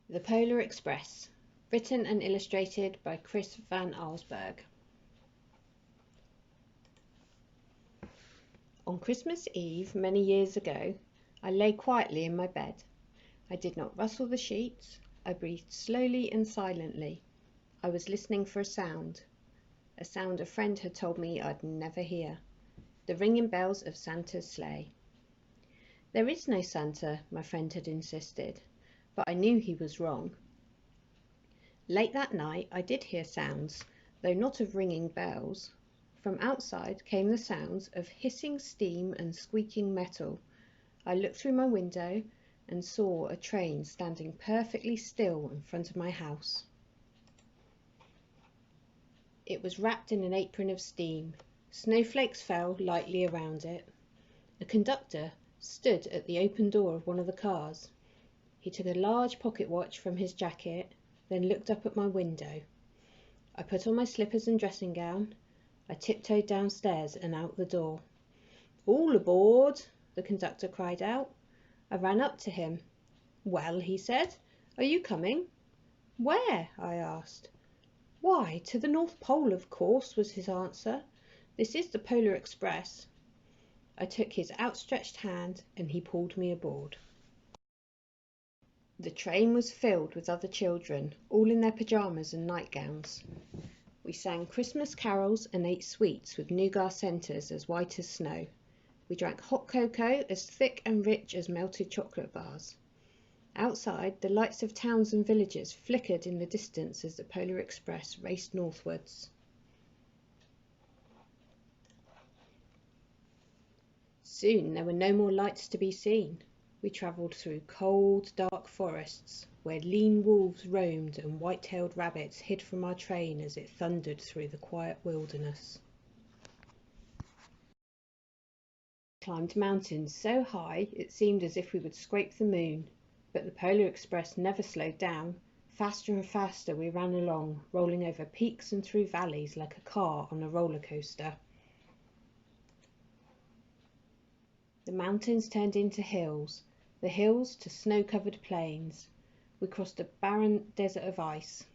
The Polar Express, written and illustrated by Chris van Allsburg. On Christmas Eve, many years ago, I lay quietly in my bed. I did not rustle the sheets. I breathed slowly and silently. I was listening for a sound a friend had told me I'd never hear, the ringing bells of Santa's sleigh. There is no Santa, my friend had insisted, but I knew he was wrong. Late that night I did hear sounds, though not of ringing bells. From outside came the sounds of hissing steam and squeaking metal. I looked through my window and saw a train standing perfectly still in front of my house. It was wrapped in an apron of steam. Snowflakes fell lightly around it. A conductor stood at the open door of one of the cars. He took a large pocket watch from his jacket, then looked up at my window. I put on my slippers and dressing gown. I tiptoed downstairs and out the door. "All aboard!" the conductor cried out. I ran up to him. "Well," he said, "are you coming?" "Where?" I asked. "Why, to the North Pole, of course," was his answer. "This is the Polar Express." I took his outstretched hand and he pulled me aboard. The train was filled with other children, all in their pyjamas and nightgowns. We sang Christmas carols and ate sweets with nougat centres as white as snow. We drank hot cocoa as thick and rich as melted chocolate bars. Outside, the lights of towns and villages flickered in the distance as the Polar Express raced northwards. Soon there were no more lights to be seen. We travelled through cold, dark forests, where lean wolves roamed and white-tailed rabbits hid from our train as it thundered through the quiet wilderness. We climbed mountains so high it seemed as if we would scrape the moon, but the Polar Express never slowed down. Faster and faster we ran along, rolling over peaks and through valleys like a car on a roller coaster. The mountains turned into hills, the hills to snow-covered plains. We crossed a barren desert of ice,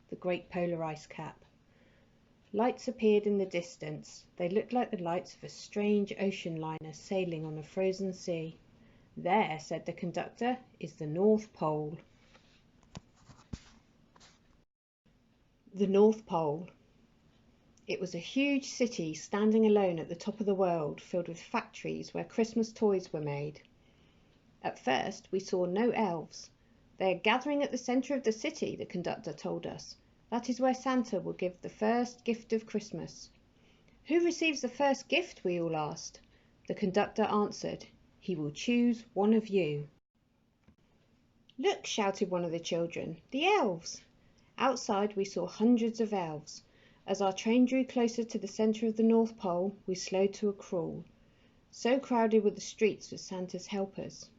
the great polar ice cap. Lights appeared in the distance. They looked like the lights of a strange ocean liner sailing on a frozen sea. "There," said the conductor, "is the North Pole." The North Pole. It was a huge city standing alone at the top of the world, filled with factories where Christmas toys were made. At first we saw no elves. "They are gathering at the centre of the city," the conductor told us. "That is where Santa will give the first gift of Christmas." "Who receives the first gift?" we all asked. The conductor answered, "He will choose one of you." "Look," shouted one of the children, "the elves!" Outside we saw hundreds of elves. As our train drew closer to the centre of the North Pole, we slowed to a crawl. So crowded were the streets with Santa's helpers.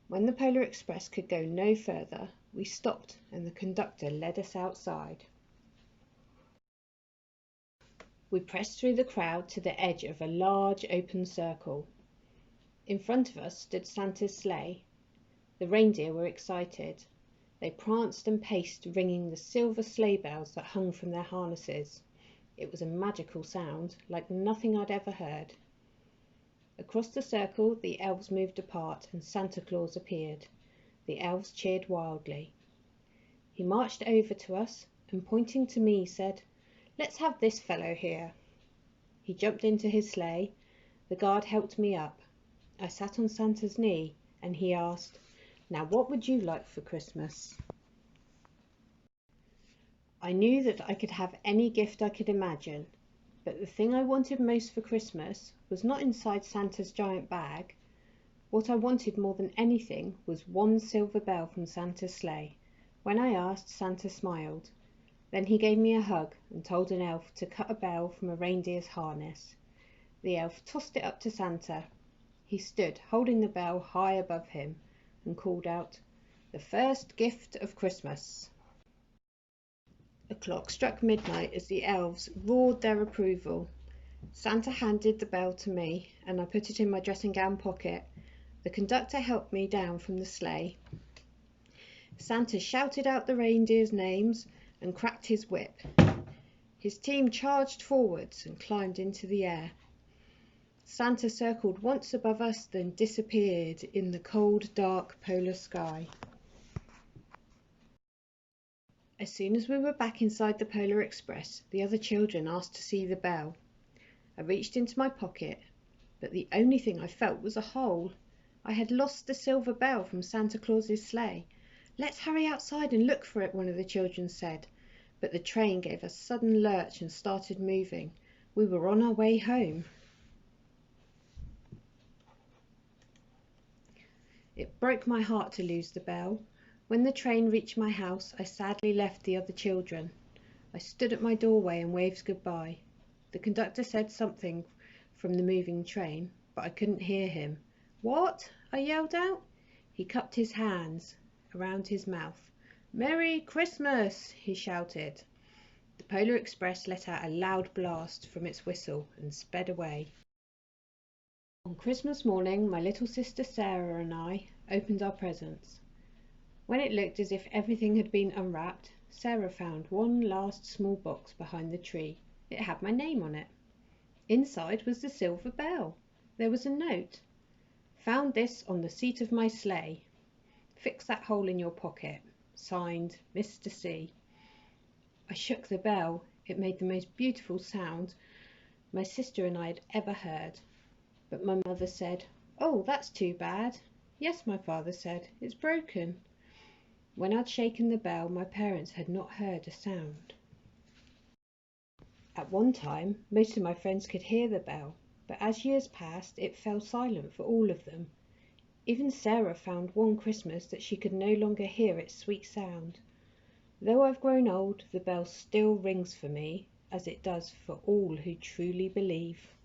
When the Polar Express could go no further, we stopped and the conductor led us outside. We pressed through the crowd to the edge of a large open circle. In front of us stood Santa's sleigh. The reindeer were excited. They pranced and paced, ringing the silver sleigh bells that hung from their harnesses. It was a magical sound, like nothing I'd ever heard. Across the circle, the elves moved apart and Santa Claus appeared. The elves cheered wildly. He marched over to us and, pointing to me, said, "Let's have this fellow here." He jumped into his sleigh. The guard helped me up. I sat on Santa's knee and he asked, "Now what would you like for Christmas?" I knew that I could have any gift I could imagine, but the thing I wanted most for Christmas was not inside Santa's giant bag. What I wanted more than anything was one silver bell from Santa's sleigh. When I asked, Santa smiled. Then he gave me a hug and told an elf to cut a bell from a reindeer's harness. The elf tossed it up to Santa. He stood holding the bell high above him and called out, "The first gift of Christmas." The clock struck midnight as the elves roared their approval. Santa handed the bell to me and I put it in my dressing gown pocket. The conductor helped me down from the sleigh. Santa shouted out the reindeers' names and cracked his whip. His team charged forwards and climbed into the air. Santa circled once above us, then disappeared in the cold, dark polar sky. As soon as we were back inside the Polar Express, the other children asked to see the bell. I reached into my pocket, but the only thing I felt was a hole. I had lost the silver bell from Santa Claus's sleigh. "Let's hurry outside and look for it," one of the children said. But the train gave a sudden lurch and started moving. We were on our way home. It broke my heart to lose the bell. When the train reached my house, I sadly left the other children. I stood at my doorway and waved goodbye. The conductor said something from the moving train, but I couldn't hear him. "What?" I yelled out. He cupped his hands around his mouth. "Merry Christmas!" he shouted. The Polar Express let out a loud blast from its whistle and sped away. On Christmas morning, my little sister Sarah and I opened our presents. When it looked as if everything had been unwrapped, Sarah found one last small box behind the tree. It had my name on it. Inside was the silver bell. There was a note. "Found this on the seat of my sleigh. Fix that hole in your pocket. Signed, Mr. C." I shook the bell. It made the most beautiful sound my sister and I had ever heard. But my mother said, "Oh, that's too bad." "Yes," my father said, "it's broken." When I'd shaken the bell, my parents had not heard a sound. At one time, most of my friends could hear the bell, but as years passed, it fell silent for all of them. Even Sarah found one Christmas that she could no longer hear its sweet sound. Though I've grown old, the bell still rings for me, as it does for all who truly believe.